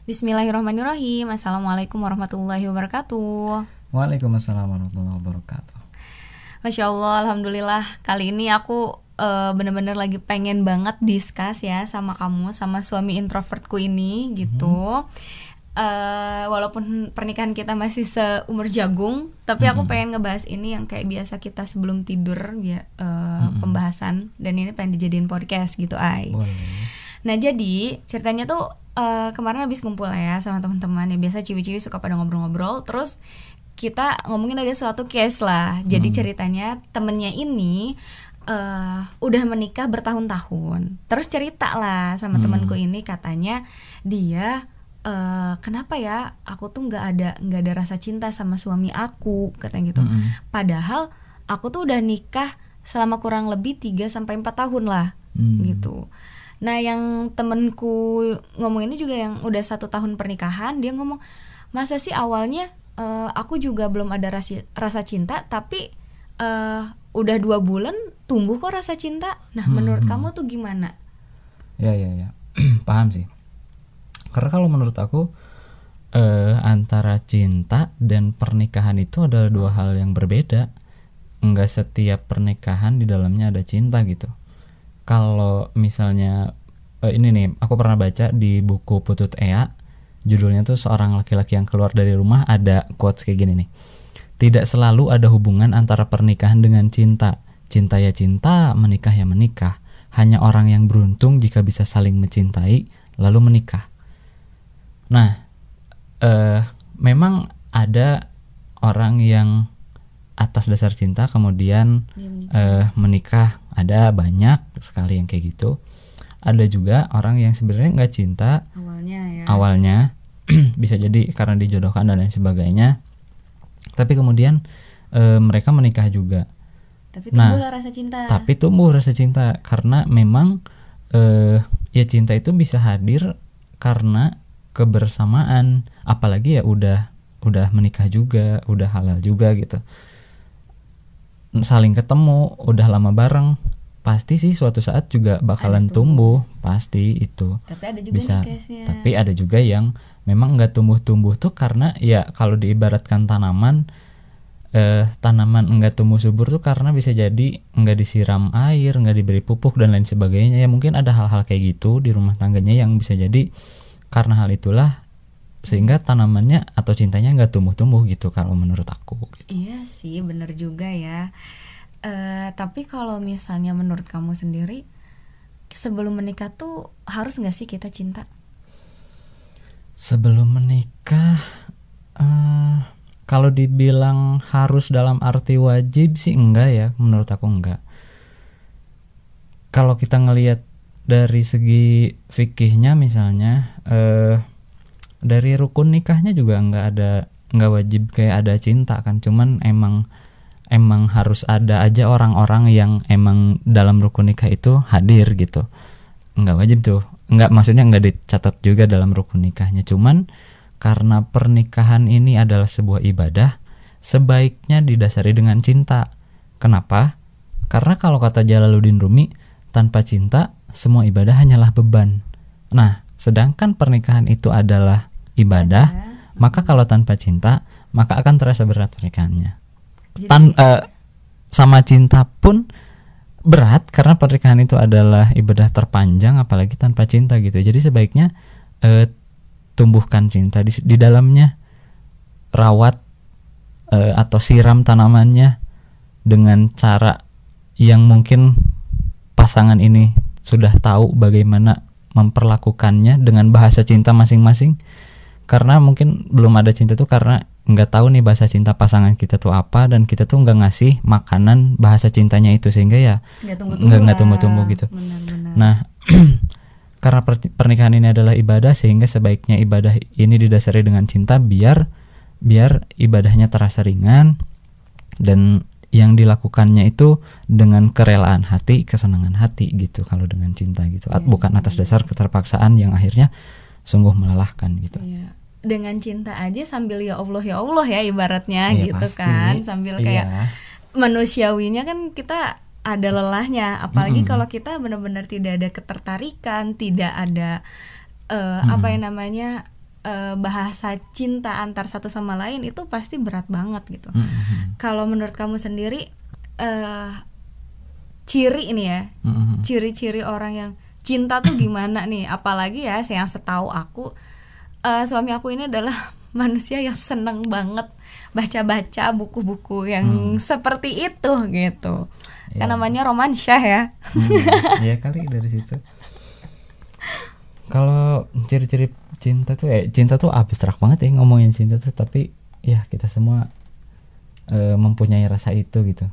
Bismillahirrahmanirrahim. Assalamualaikum warahmatullahi wabarakatuh. Waalaikumsalam warahmatullahi wabarakatuh. Masya Allah, alhamdulillah. Kali ini aku bener-bener lagi pengen banget discuss ya sama kamu, sama suami introvertku ini gitu. Walaupun pernikahan kita masih seumur jagung, tapi aku pengen ngebahas ini yang kayak biasa kita sebelum tidur pembahasan, dan ini pengen dijadiin podcast gitu, Ai. Boleh. Nah, jadi ceritanya tuh kemarin habis kumpul ya sama teman-teman ya, biasa ciwi-ciwi suka pada ngobrol-ngobrol, terus kita ngomongin ada suatu case lah. Jadi ceritanya temennya ini udah menikah bertahun-tahun. Terus cerita lah sama temanku ini, katanya dia kenapa ya aku tuh nggak ada rasa cinta sama suami aku, katanya gitu. Padahal aku tuh udah nikah selama kurang lebih 3-4 tahun lah gitu. Nah, yang temenku ngomong ini juga yang udah 1 tahun pernikahan, dia ngomong, masa sih awalnya aku juga belum ada rasa cinta, tapi udah 2 bulan tumbuh kok rasa cinta. Nah, menurut kamu tuh gimana? Ya. Paham sih. Karena kalau menurut aku antara cinta dan pernikahan itu adalah 2 hal yang berbeda. Enggak setiap pernikahan di dalamnya ada cinta gitu. Kalau misalnya ini nih, aku pernah baca di buku Putut Ea, judulnya tuh seorang laki-laki yang keluar dari rumah, ada quotes kayak gini nih. Tidak selalu ada hubungan antara pernikahan dengan cinta. Cinta ya cinta, menikah ya menikah. Hanya orang yang beruntung jika bisa saling mencintai lalu menikah. Nah, memang ada orang yang atas dasar cinta kemudian menikah. Ada banyak sekali yang kayak gitu. Ada juga orang yang sebenarnya nggak cinta awalnya bisa jadi karena dijodohkan dan lain sebagainya, tapi kemudian mereka menikah juga. Tapi tumbuh rasa cinta. Tapi tumbuh rasa cinta karena memang ya cinta itu bisa hadir karena kebersamaan, apalagi ya udah menikah juga, udah halal juga gitu. Saling ketemu, udah lama bareng, pasti sih suatu saat juga bakalan tumbuh, pasti itu. Tapi ada juga bisa. nih case-nya. Tapi ada juga yang memang nggak tumbuh tuh karena ya kalau diibaratkan tanaman nggak tumbuh subur tuh karena bisa jadi nggak disiram air, nggak diberi pupuk dan lain sebagainya. Ya mungkin ada hal-hal kayak gitu di rumah tangganya yang bisa jadi karena hal itulah sehingga tanamannya atau cintanya nggak tumbuh gitu kalau menurut aku gitu. Iya sih, bener juga ya. Tapi kalau misalnya menurut kamu sendiri, sebelum menikah tuh harus nggak sih kita cinta? Sebelum menikah kalau dibilang harus dalam arti wajib sih enggak ya, menurut aku enggak. Kalau kita ngelihat dari segi fikihnya misalnya dari rukun nikahnya juga nggak wajib kayak ada cinta kan, cuman emang harus ada aja orang-orang yang emang dalam rukun nikah itu hadir gitu. Nggak wajib tuh, maksudnya nggak dicatat juga dalam rukun nikahnya, cuman karena pernikahan ini adalah sebuah ibadah, sebaiknya didasari dengan cinta. Kenapa? Karena kalau kata Jalaluddin Rumi, tanpa cinta semua ibadah hanyalah beban. Nah, sedangkan pernikahan itu adalah ibadah, maka kalau tanpa cinta maka akan terasa berat pernikahannya. Sama cinta pun berat karena pernikahan itu adalah ibadah terpanjang, apalagi tanpa cinta gitu. Jadi sebaiknya tumbuhkan cinta di dalamnya, rawat atau siram tanamannya dengan cara yang mungkin pasangan ini sudah tahu bagaimana memperlakukannya dengan bahasa cinta masing-masing. Karena mungkin belum ada cinta tuh karena nggak tahu nih bahasa cinta pasangan kita tuh apa, dan kita tuh nggak ngasih makanan bahasa cintanya itu, sehingga ya nggak tumbuh gitu. Benar. Nah karena pernikahan ini adalah ibadah, sehingga sebaiknya ibadah ini didasari dengan cinta biar ibadahnya terasa ringan dan yang dilakukannya itu dengan kerelaan hati, kesenangan hati gitu. Kalau dengan cinta gitu, bukan atas dasar keterpaksaan yang akhirnya sungguh melelahkan gitu. Iya. Dengan cinta aja sambil ya Allah ya ibaratnya gitu pasti. Kan sambil kayak manusiawinya kan kita ada lelahnya, apalagi kalau kita benar-benar tidak ada ketertarikan, tidak ada apa yang namanya bahasa cinta antar satu sama lain itu pasti berat banget gitu. Mhm. Kalau menurut kamu sendiri ciri ini ya, Mhm. ciri-ciri orang yang cinta tuh gimana nih? Apalagi ya, yang setahu aku suami aku ini adalah manusia yang seneng banget baca-baca buku-buku yang seperti itu gitu. Kan Iya. namanya romansyah ya. Ya kali dari situ. Kalau ciri-ciri cinta tuh cinta tuh abstrak banget ya ngomongin cinta tuh, tapi ya kita semua mempunyai rasa itu gitu.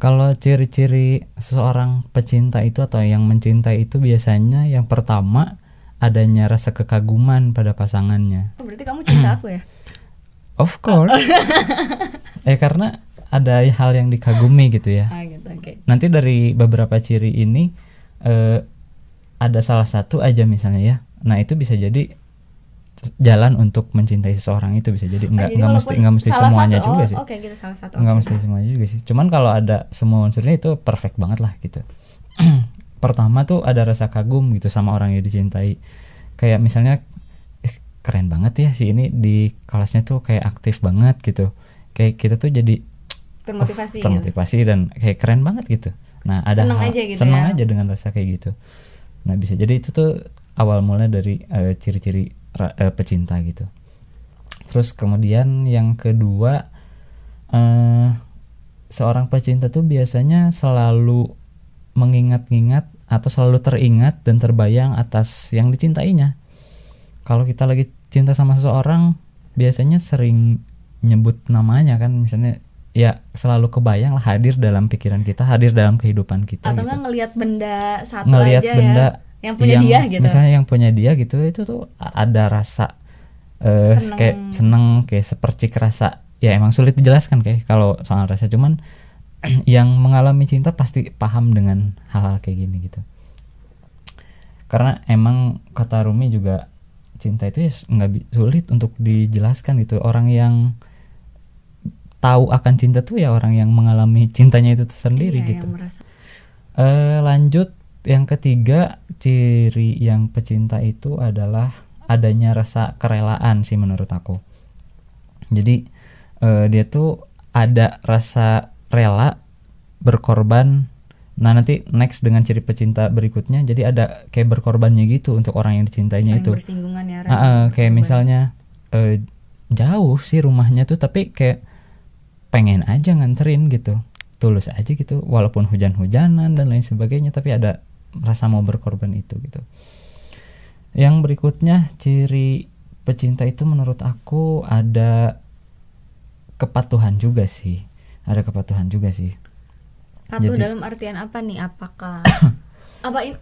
Kalau ciri-ciri seseorang pecinta itu atau yang mencintai itu biasanya yang pertama adanya rasa kekaguman pada pasangannya. Oh, berarti kamu cinta aku ya? Of course. Karena ada hal yang dikagumi gitu ya. Gitu, okay. Nanti dari beberapa ciri ini ada salah satu aja misalnya ya. Nah, itu bisa jadi jalan untuk mencintai seseorang, itu bisa jadi nggak mesti semuanya satu, juga sih. Oke, gitu salah satu. Nggak mesti semuanya juga sih. Cuman kalau ada semua unsurnya itu perfect banget lah gitu. Pertama tuh ada rasa kagum gitu sama orang yang dicintai. Kayak misalnya keren banget ya si ini di kelasnya tuh kayak aktif banget gitu. Kayak kita tuh jadi termotivasi dan kayak keren banget gitu. Nah, ada seneng aja dengan rasa kayak gitu. Nah, bisa jadi itu tuh awal mula dari ciri-ciri pecinta gitu. Terus kemudian yang kedua, seorang pecinta tuh biasanya selalu mengingat-ingat atau selalu teringat dan terbayang atas yang dicintainya. Kalau kita lagi cinta sama seseorang, biasanya sering nyebut namanya kan, misalnya ya selalu kebayang lah, hadir dalam pikiran kita, hadir dalam kehidupan kita. Atau gitu. ngelihat benda satu ngelihat aja benda ya, yang punya dia gitu. Misalnya yang punya dia gitu, itu tuh ada rasa kayak seneng, kayak sepercik rasa. Ya emang sulit dijelaskan kayak kalau soal rasa, cuman yang mengalami cinta pasti paham dengan hal-hal kayak gini gitu. Karena emang kata Rumi juga, cinta itu ya nggak sulit untuk dijelaskan gitu. Orang yang tahu akan cinta tuh ya orang yang mengalami cintanya itu sendiri gitu. Lanjut yang ketiga, ciri yang pecinta itu adalah adanya rasa kerelaan sih menurut aku. Jadi dia tuh ada rasa rela berkorban. Nah, nanti next dengan ciri pecinta berikutnya, jadi ada kayak berkorbannya gitu untuk orang yang dicintainya itu. Bersinggungan ya. Kayak misalnya jauh sih rumahnya tuh, tapi kayak pengen aja nganterin gitu, tulus aja gitu, walaupun hujan-hujanan dan lain sebagainya, tapi ada rasa mau berkorban itu gitu. Yang berikutnya, ciri pecinta itu menurut aku ada kepatuhan juga sih. Patuh dalam artian apa nih? Apakah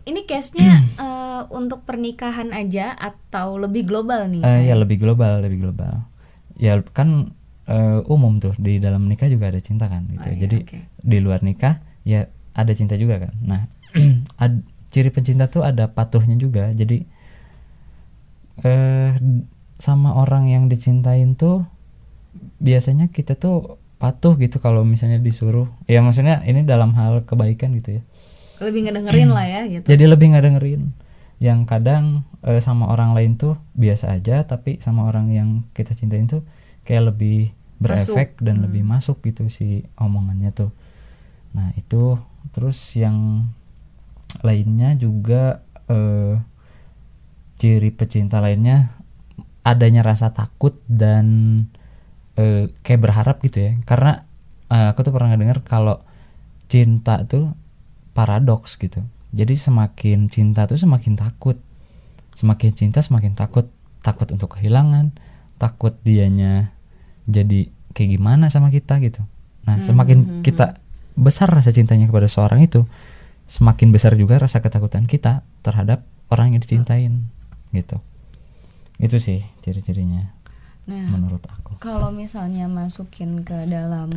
ini case-nya untuk pernikahan aja atau lebih global nih? Ya lebih global. Ya kan umum tuh, di dalam nikah juga ada cinta kan gitu. Jadi di luar nikah ya ada cinta juga kan. Nah, ciri pencinta tuh ada patuhnya juga. Jadi sama orang yang dicintain tuh biasanya kita tuh patuh gitu kalau misalnya disuruh. Ya maksudnya ini dalam hal kebaikan gitu ya. Lebih ngedengerin lah ya gitu. Jadi lebih ngedengerin. Yang kadang sama orang lain tuh biasa aja, tapi sama orang yang kita cintain tuh kayak lebih berefek dan lebih masuk gitu si omongannya tuh. Nah, itu terus yang lainnya juga ciri pecinta lainnya adanya rasa takut dan kayak berharap gitu ya. Karena aku tuh pernah dengar kalau cinta tuh paradoks gitu. Jadi semakin cinta tuh semakin takut. Semakin cinta semakin takut. Takut untuk kehilangan, takut dianya jadi kayak gimana sama kita gitu. Nah, semakin kita besar rasa cintanya kepada seorang itu, semakin besar juga rasa ketakutan kita terhadap orang yang dicintain gitu. Itu sih ciri-cirinya. Nah, menurut aku. Kalau misalnya masukin ke dalam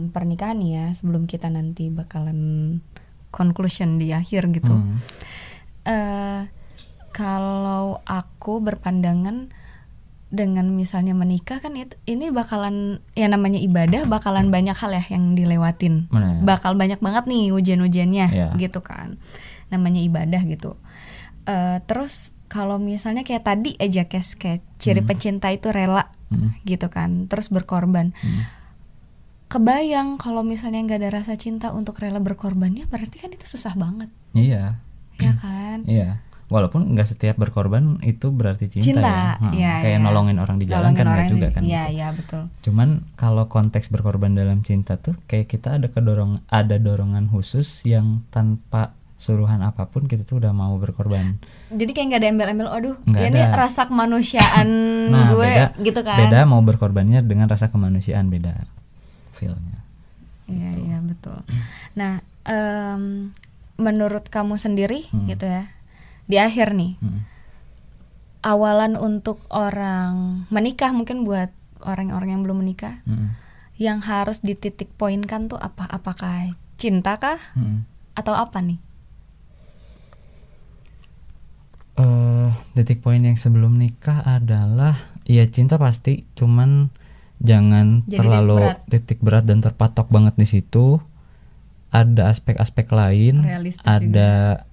pernikahan ya, sebelum kita nanti bakalan conclusion di akhir gitu. Kalau aku berpandangan dengan misalnya menikah kan ini bakalan ya namanya ibadah, bakalan banyak hal ya yang dilewatin. Bakal banyak banget nih ujian-ujiannya gitu kan. Namanya ibadah gitu. Terus kalau misalnya kayak tadi aja kayak ciri pencinta itu rela gitu kan, terus berkorban. Kebayang kalau misalnya nggak ada rasa cinta untuk rela berkorbannya, berarti kan itu susah banget. Iya. Ya kan? Iya. Walaupun nggak setiap berkorban itu berarti cinta, ya. Kayak nolongin orang di jalan kan nggak juga kan. Iya, gitu. iya betul. Cuman kalau konteks berkorban dalam cinta tuh kayak kita ada dorongan khusus yang tanpa suruhan apapun kita tuh udah mau berkorban. Jadi kayak nggak ada embel-embel, aduh, Nggak ini ada. rasa kemanusiaan gue beda, gitu kan. Beda mau berkorbannya dengan rasa kemanusiaan, beda feel-nya. Iya betul. Nah, menurut kamu sendiri gitu ya, di akhir nih, awalan untuk orang menikah, mungkin buat orang-orang yang belum menikah, yang harus dititik poinkan tuh apa? Apakah cinta kah? Atau apa nih? Titik poin yang sebelum nikah adalah ya cinta pasti, cuman jangan jadi terlalu titik berat dan terpatok banget di situ. Ada aspek-aspek lain, realistis ada juga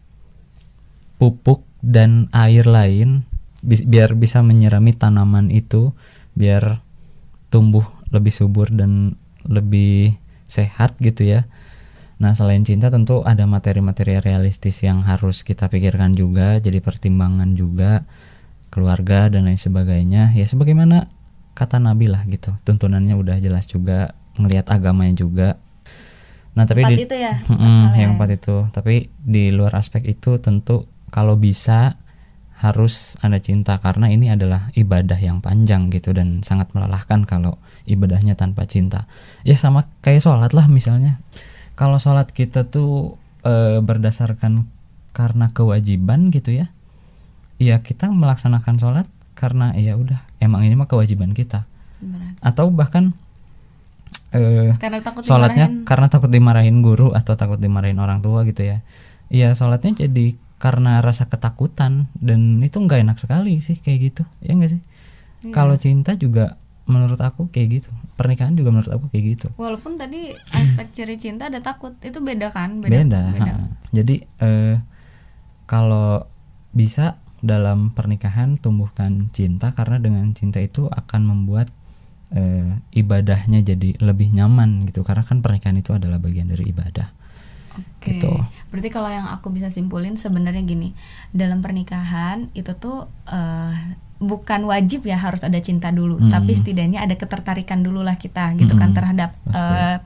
pupuk dan air lain biar bisa menyirami tanaman itu, biar tumbuh lebih subur dan lebih sehat gitu ya. Nah, selain cinta tentu ada materi-materi realistis yang harus kita pikirkan juga, jadi pertimbangan juga, keluarga dan lain sebagainya. Ya sebagaimana kata Nabi lah gitu, tuntunannya udah jelas juga, ngelihat agamanya juga. Nah, tapi empat itu ya, yang 4 itu. Tapi di luar aspek itu tentu kalau bisa harus ada cinta, karena ini adalah ibadah yang panjang gitu dan sangat melelahkan kalau ibadahnya tanpa cinta. Ya sama kayak sholat lah misalnya. Kalau sholat kita tuh berdasarkan karena kewajiban gitu ya, ya kita melaksanakan sholat karena ya udah emang ini mah kewajiban kita. Berat. Atau bahkan karena takut sholatnya dimarahin. karena takut dimarahin guru atau takut dimarahin orang tua gitu ya. Iya, sholatnya jadi karena rasa ketakutan, dan itu nggak enak sekali sih kayak gitu, ya nggak sih? Iya. Kalau cinta juga menurut aku kayak gitu, pernikahan juga menurut aku kayak gitu. Walaupun tadi aspek ciri cinta ada takut, itu beda kan? Beda. Jadi kalau bisa dalam pernikahan tumbuhkan cinta, karena dengan cinta itu akan membuat ibadahnya jadi lebih nyaman gitu, karena kan pernikahan itu adalah bagian dari ibadah. Oke. Gitu. Berarti kalau yang aku bisa simpulin sebenarnya gini, dalam pernikahan itu tuh bukan wajib ya harus ada cinta dulu, tapi setidaknya ada ketertarikan dulu lah kita gitu kan terhadap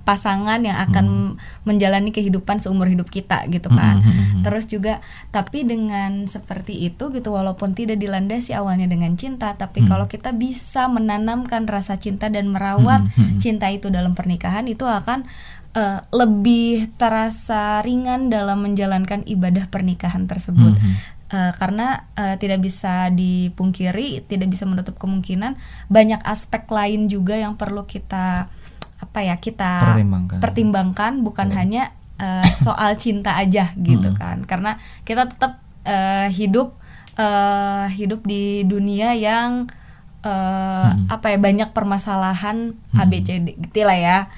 pasangan yang akan menjalani kehidupan seumur hidup kita gitu kan. Terus juga tapi dengan seperti itu gitu, walaupun tidak dilandasi awalnya dengan cinta, tapi kalau kita bisa menanamkan rasa cinta dan merawat cinta itu dalam pernikahan, itu akan lebih terasa ringan dalam menjalankan ibadah pernikahan tersebut. Karena tidak bisa dipungkiri, tidak bisa menutup kemungkinan banyak aspek lain juga yang perlu kita pertimbangkan, bukan hanya soal cinta aja gitu kan. Karena kita tetap hidup di dunia yang banyak permasalahan ABCD gitu lah ya.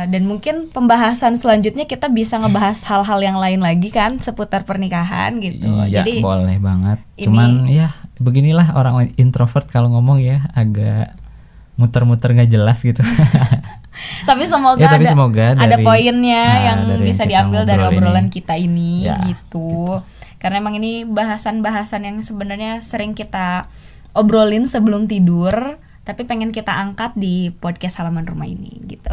Dan mungkin pembahasan selanjutnya kita bisa ngebahas hal-hal yang lain lagi kan seputar pernikahan gitu. Iya, jadi boleh banget. Cuman ya beginilah orang introvert kalau ngomong ya, agak muter-muter nggak jelas gitu. Tapi semoga ada poinnya yang bisa diambil dari obrolan kita ini gitu. Karena emang ini bahasan-bahasan yang sebenarnya sering kita obrolin sebelum tidur, tapi pengen kita angkat di podcast Halaman Rumah ini gitu.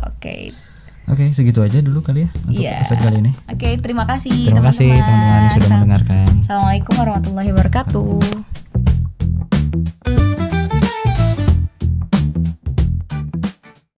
Oke, segitu aja dulu kali ya untuk episode kali ini. Oke, terima kasih teman-teman yang sudah mendengarkan. Assalamualaikum warahmatullahi wabarakatuh.